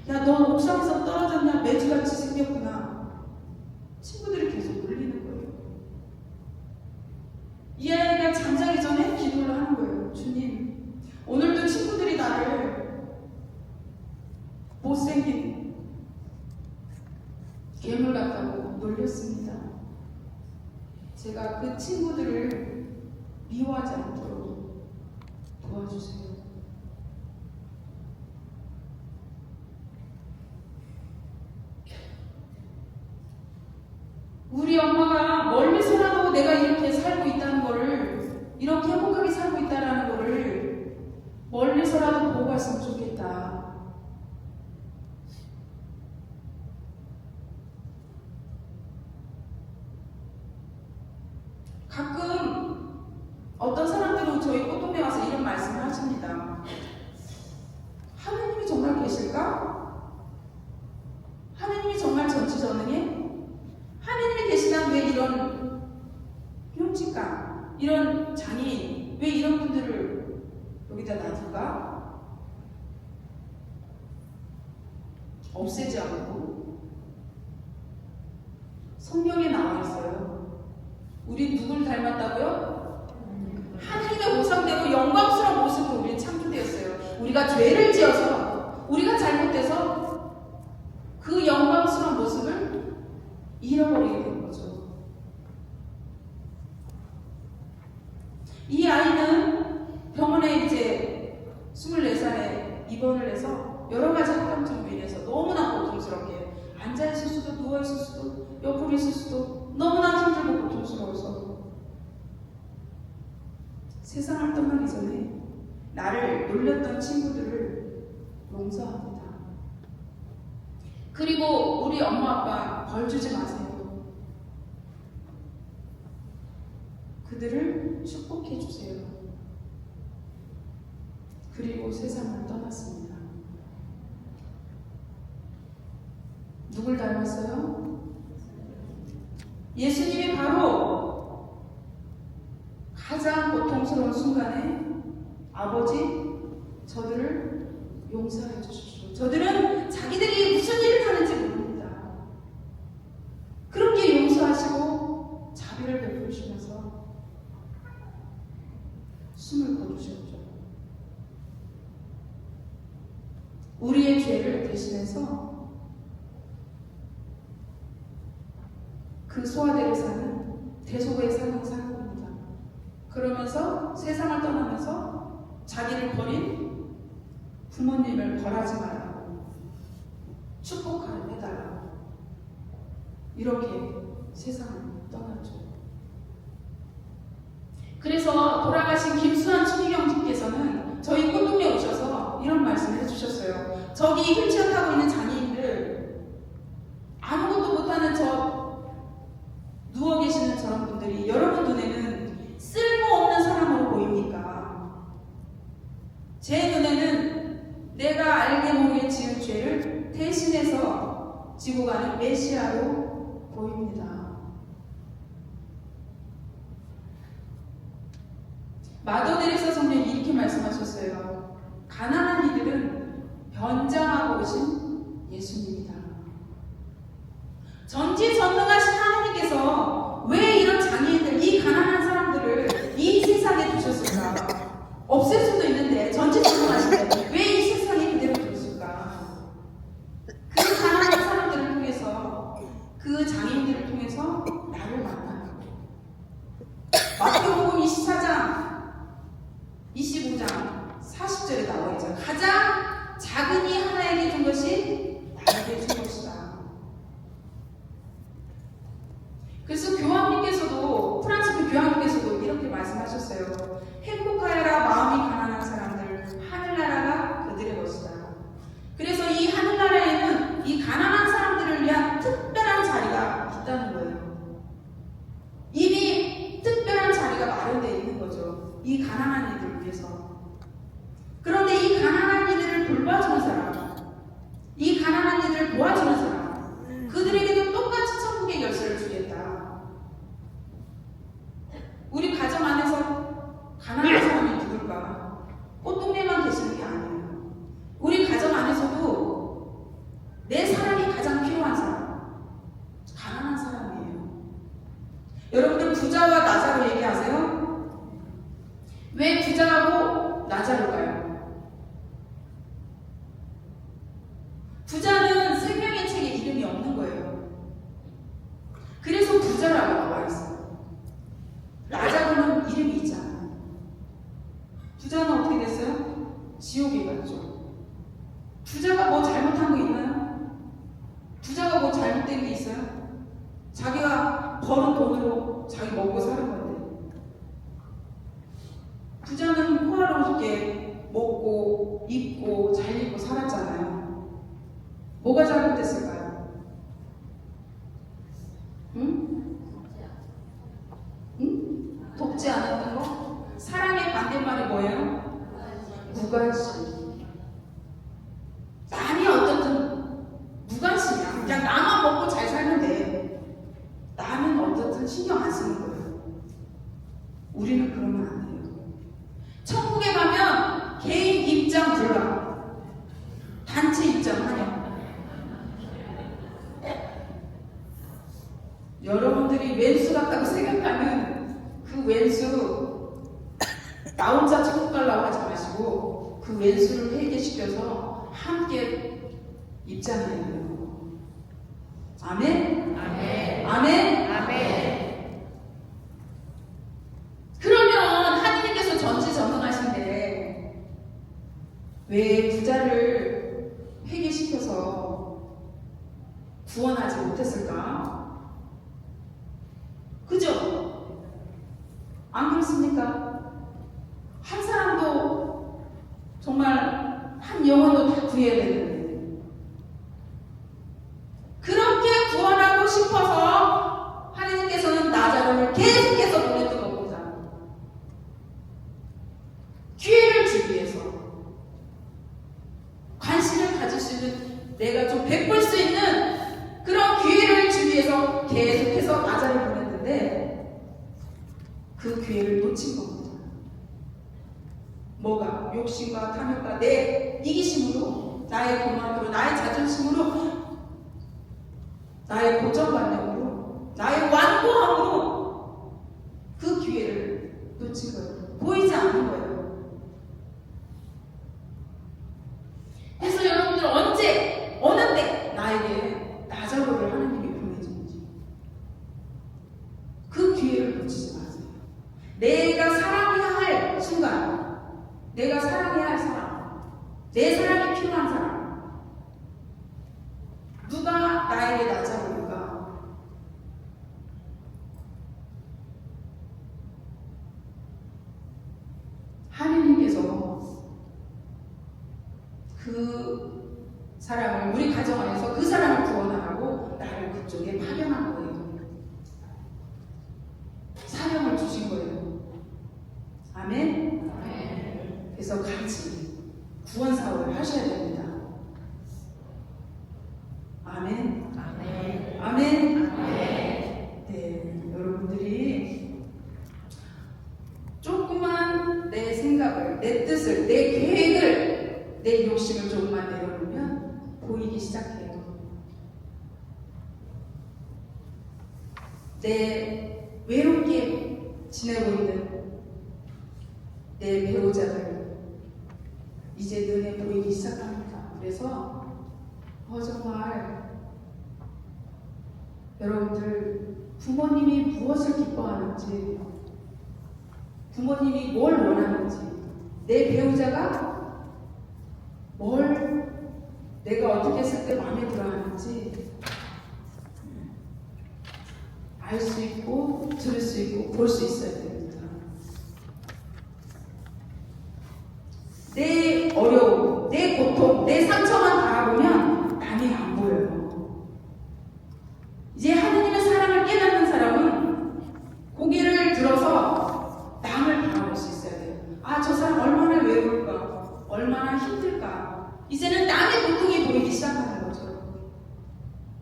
야, 너 옥상에서 떨어졌냐? 매주같이 생겼구나. 친구들이 계속 놀리는 거예요. 이 아이가 잠자기 전에 기도를 하는 거예요. 주님, 오늘도 친구들이 나를 못생긴 괴물 같다고 놀렸습니다. 제가 그 친구들을 미워하지 않도록 도와주세요. 우리 엄마가 멀리서라도 내가 이렇게 살고 있다는 거를, 이렇게 행복하게 살고 있다는 거를 멀리서라도 보고 갔으면 좋겠다. 가끔 어떤 사람들은 저희 꽃동네 와서 이런 말씀을 하십니다. 하느님이 정말 계실까? 하느님이 정말 전지전능해? 하느님이 계시면 왜 이런 흉측감, 이런 장애인, 왜 이런 분들을 여기다 놔둘까? 없애지 않고 성경에 나와 있어요. 우리 누굴 닮았다고요? 하나님의 모상대로 영광스러운 모습으로 우리 창조되었어요. 우리가 죄를 지어서 우리가 잘못돼서 그 영광스러운 모습을 잃어버리게 된 거죠. 이 아이는 병원에 이제 24살에 입원을 해서 여러 가지 합병증으로 인해서 너무나 고통스럽게 앉아있을 수도 누워있을 수도 옆으로 있을 수도 너무나 힘들고 고통스러워서 세상을 떠나기 전에 나를 놀렸던 친구들을 용서합니다. 그리고 우리 엄마 아빠 벌 주지 마세요. 그들을 축복해 주세요. 그리고 세상을 떠났습니다. 누굴 닮았어요? 예수님이 바로 가장 고통스러운 순간에 아버지, 저들을 용서해 주십시오. 저들은 자기들이 무슨 일을 하는지 모릅니다. 그렇게 용서하시고 자비를 베푸시면서 숨을 거두셨죠. 우리의 죄를 대신해서 그 소아대를 사는 대소의 삶을 사는 겁니다. 그러면서 세상을 떠나면서 자기를 버린 부모님을 벌하지 말라고 축복하려 해달라고 이렇게 세상을 떠났죠. 그래서 돌아가신 김수환 추기경님께서는 저희 꽃동네 오셔서 이런 말씀을 해주셨어요. 저기 휠체어 타고 있는 장애인들, 아무것도 못하는 누워 계시는 저런 분들이 여러분 눈에는 쓸모없는 사람으로 보입니까? 제 눈에는 내가 알게 모르게 지은 죄를 대신해서 지고 가는 메시아로 보입니다. 마더 데레사 성령이 이렇게 말씀하셨어요. 가난한 이들은 변장하고 오신 예수님이다. 전지전능하신 하나님께서 왜 이런 장애인들, 이 가난한 사람들을 이 세상에 두셨을까? 없앨 수도 있는데 전지전능하신데 왜 이 세상에 그대로 두셨을까? 그 가난한 사람들을 통해서, 그 장애인들을 통해서 나를 만나는 거예요. 마태복음 24장 25장 40절에 나와 있죠. 가장 작은 이 하나에게 준 것이 나에게 준 것이다. 그래서 교황님께서도, 프란시스 교황님께서도 이렇게 말씀하셨어요. 행복하여라 마음이 가난한 사람들, 하늘나라가 그들의 것이다. 그래서 이 하늘나라에는 이 가난한 사람들을 위한 특별한 자리가 있다는 거예요. 이미 특별한 자리가 마련되어 있는 거죠. 이 가난한 이들을 위해서. 그런데 이 가난한 이들을 돌봐주는 사람, 이 가난한 이들을 도와주는 사람, 그들에게도 똑같이 천국의 열쇠를 주겠다. 우리 가정 안에서 가난한 사람이 누굴까? 꽃동네만 계시는 게 아니에요. 우리 가정 안에서도 내 사랑이 가장 필요한 사람, 가난한 사람이에요. 여러분들 부자와 나자로 얘기하세요? 왜 부자하고 나자로가요? 부자는 생명의 책에 이름이 없는 거예요. 그래서 부자라고 나와 있어요. 나자로는 이름이 있잖아요. 부자는 어떻게 됐어요? 지옥에 갔죠. 부자가 뭐 잘못한 거 있나요? 부자가 뭐 잘못된 게 있어요? 자기가 버는 돈으로 자기 먹고 사는 건데. 부자는 호화롭게 먹고 입고 잘 입고 살았잖아요. 뭐가 잘못됐을까요? 응? 응? 돕지 않았던 거? 사랑의 반대말이 뭐예요? 무관심. 남이 어떻든 무관심이야. 그냥 나만 먹고 잘 살면 돼. 남은 어떻든 신경 안 쓰는 거예요. 우리는 그러면 안 돼요. 천국에 가면 개인 입장 불가, 단체 입장 환영. 여러분들이 왼수 같다고 생각하는 그 왼수 나 혼자 천국 가려고 하지 마시고 그 왼수를 회개시켜서 함께 입장해야 돼요. 아멘? 아멘. 아멘? 아멘. 그러면 하나님께서 전지전능하신데 왜 부자를 회개시켜서 구원하지 못했을까? 그죠? 안 그렇습니까? 한 사람도 정말 한 영혼도 다 구해야 되는데 그렇게 구원하고 싶어서 하나님께서는 나자로를 계속해서 보냈던 겁니다. 기회를 주기 위해서 관심을 가질 수 있는 내가 좀 베풀 수 있는 그런 기회를 주기 위해서 계속해서 나자를 보냈는데 그 기회를 놓친 겁니다. 뭐가? 욕심과 탐욕과 내 이기심으로 나의 교만으로 나의 자존심으로 나의 고정관념으로 나의 완고함으로 그 기회를 놓친 거예요. 보이지 않는 거예요. 그래서 여러분들 언제 어느 때 나에게 나자로를 하나님이 보내주는지 그 기회를 놓치지 마세요. 내가 사랑해야 할 순간 내가 사랑해야 할 사람 내 사랑이 필요한 사람 누가 나에게 나자로일까? 하나님께서 그 사람을 우리 가정 안에서 그 사람을 구원하라고 나를 그쪽에 파견한 거예요. 사명을 주신 거예요. 아멘? 그래서 같이 구원 사업을 하셔야 됩니다. 아멘? 아멘. 아멘? 아멘. 네, 여러분들이 조금만 내 생각을, 내 뜻을, 내 계획을, 내 욕심을 조금만 내려놓으면 보이기 시작해요. 내 외롭게 지내고 있는 내 배우자를 이제 눈에 보이기 시작합니다. 그래서 정말 여러분들 부모님이 무엇을 기뻐하는지 부모님이 뭘 원하는지 내 배우자가 뭘 내가 어떻게 했을 때 마음에 들어 하는지 알 수 있고 들을 수 있고 볼 수 있어야 됩니다. 내 어려움, 내 고통, 내 상처만 바라보면 남이 안 보여요. 이제 하느님의 사랑을 깨닫는 사람은 고개를 들어서 남을 바라볼 수 있어야 돼요. 아, 저 사람 얼마나 외로울까? 얼마나 힘들까? 이제는 남의 고통이 보이기 시작하는 거죠.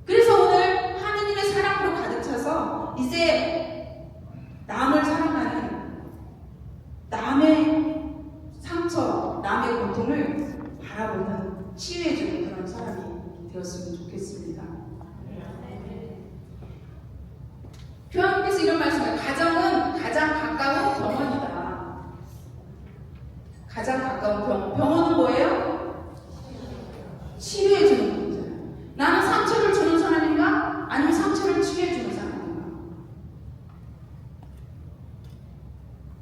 그래서 오늘 하느님의 사랑으로 가득 차서 이제 남을 사랑하는 남의 상처, 남의 고통을 바라보는 치유해주는 그런 사람이 되었으면 좋겠습니다. 교황님께서 이런 말씀을 가정은 가장 가까운 병원이다. 가장 가까운 병원은 뭐예요? 치료해주는 분이잖아요. 나는 상처를 주는 사람인가? 아니면 상처를 치유해주는 사람인가?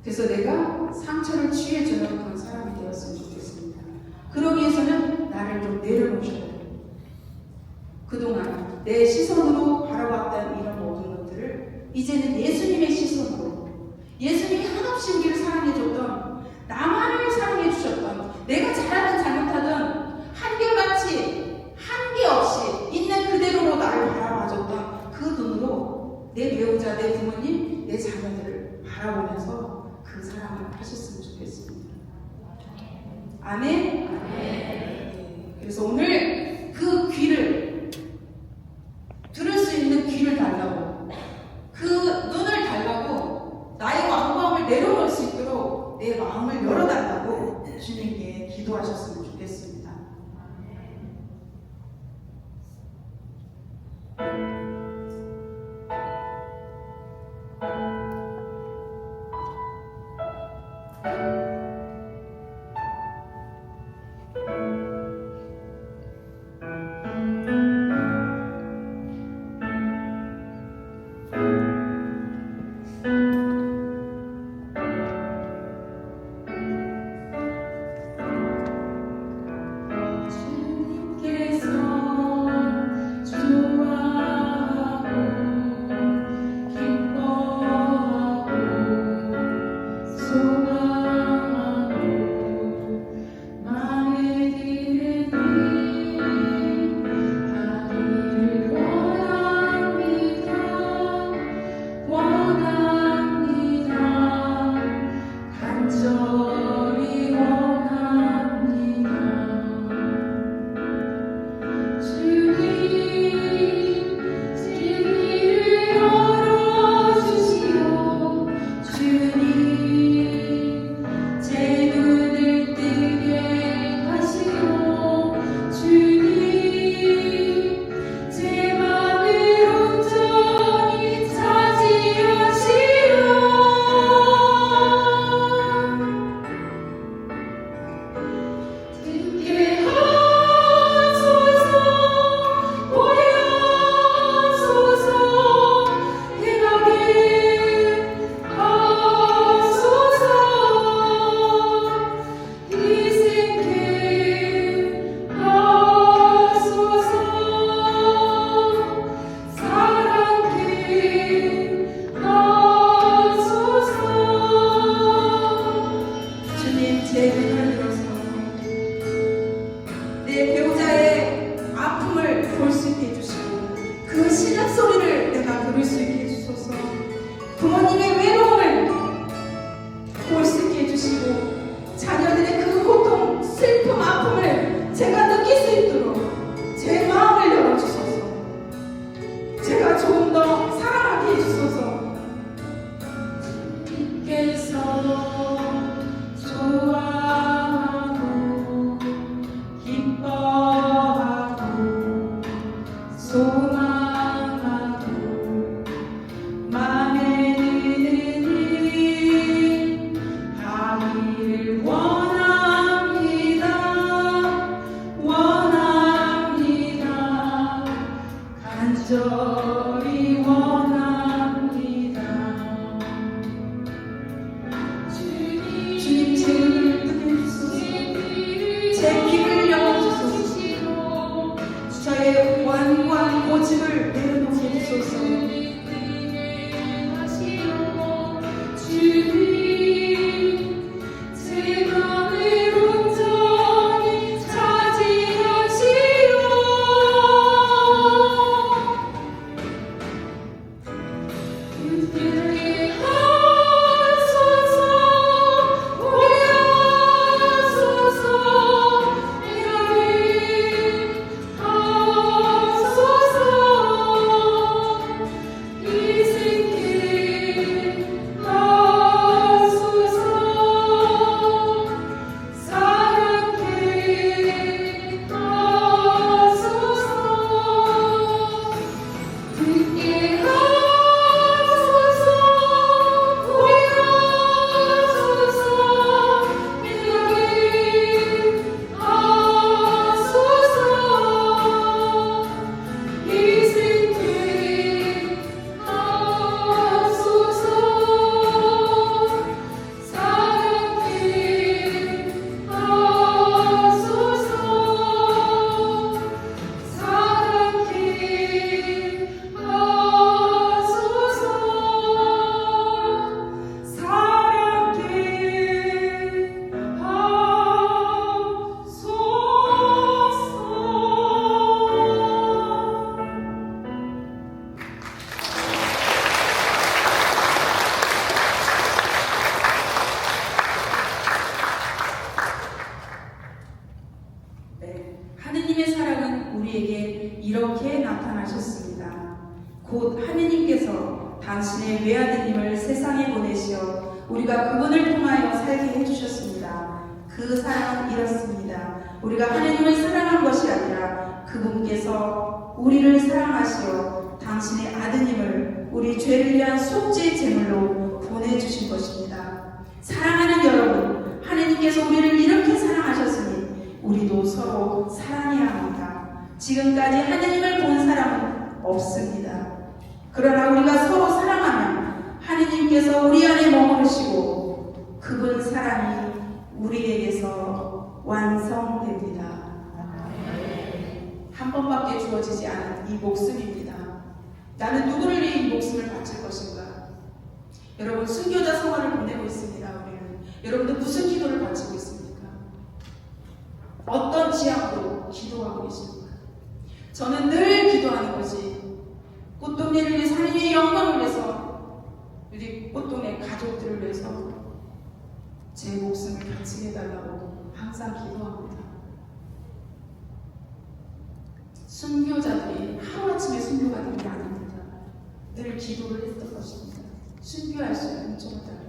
그래서 내가 상처를 치유해주는 그런 사람이 되었으면 좋겠습니다. 그러기 위해서는 나를 좀 내려놓으셔야 돼요. 그동안 내 시선으로 바라봤던 이런 모든 것들을 이제는 예수님의 시선으로 예수님이 한없이 우리를 사랑해줬던 나만을 사랑해주셨던 내가 잘하든 잘못하든 한결같이 한계 없이 있는 그대로로 나를 바라봐줬던 그 눈으로 내 배우자, 내 부모님, 내 자녀들을 바라보면서 그 사랑을 하셨으면 좋겠습니다. 아멘? 아멘. 그래서 오늘 그 귀를 들을 수 있는 귀를 달라고 그 눈을 달라고 나의 완고함을 내려놓을 수 있도록 내 마음을 열어달라고 주님께 기도하셨으면 좋겠습니다. 내 배우자의 아픔을 볼 수 있게 해주시고 그 신음소리를 내가 들을 수 있게 해주소서. 부모님의 외로움을 볼 수 있게 해주시고 자녀들의 그 고통, 슬픔, 아픔을 제가 느낄 수 있도록 제 마음을 열어주소서. 제가 조금 더 사랑하게 해주소서. 주께서 좋아하고 기뻐하고 소망하고 맘에 드는 일 하기를 원합니다. 원합니다. 간절히 원합니다. 주님 제 눈을 뜨게 해주소서. 제 귀를 열어주소서. 저의 완고한 고집을 내려놓게 해주소서. 주님 제 맘을 온전히 차지하시오. 그때 하소서 오여소서 여기 하소서 이승길 하소서 사랑케 하소서 듣게 하소서 보여소서 여기 하소서 이승길 하소서 사랑케 하소서 사랑케 하소서 네, 하느님의 사랑은 우리에게 이렇게 나타나셨습니다. 곧 하느님께서 당신의 외아드님을 세상에 보내시어 우리가 그분을 통하여 살게 해주셨습니다. 그 사랑은 이렇습니다. 우리가 하느님을 사랑한 것이 아니라 그분께서 우리를 사랑하시어 당신의 아드님을 우리 죄를 위한 속죄 제물로 보내주신 것입니다. 사랑하는 여러분, 하느님께서 우리를 이렇게 사랑하셨으니 우리도 서로 사랑해야 합니다. 지금까지 하느님을 본 사람은 없습니다. 그러나 우리가 서로 사랑하면 하느님께서 우리 안에 머무르시고 그분 사랑이 우리에게서 완성됩니다. 한 번밖에 주어지지 않은 이 목숨입니다. 나는 누구를 위해 이 목숨을 바칠 것인가? 여러분, 순교자 생활을 보내고 있습니다. 우리는 여러분들 무슨 기도를 바치고 있습니까? 어떤 지향으로 기도하고 계십니까? 저는 늘 기도하는 것이 꽃동네를 위해서, 하나님의 영광을 위해서, 우리 꽃동네 가족들을 위해서 제 목숨을 바치게 해달라고 항상 기도합니다. 순교자들이 하루아침에 순교가 된 게 아닙니다. 늘 기도를 했던 것입니다. 순교할 수 있는 힘줘달라.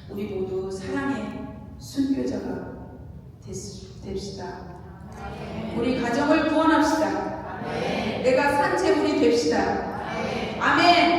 우리 모두 사랑의 순교자가 됩시다. 우리 가정을 구원합시다. 내가 산 제물이 됩시다. 아멘.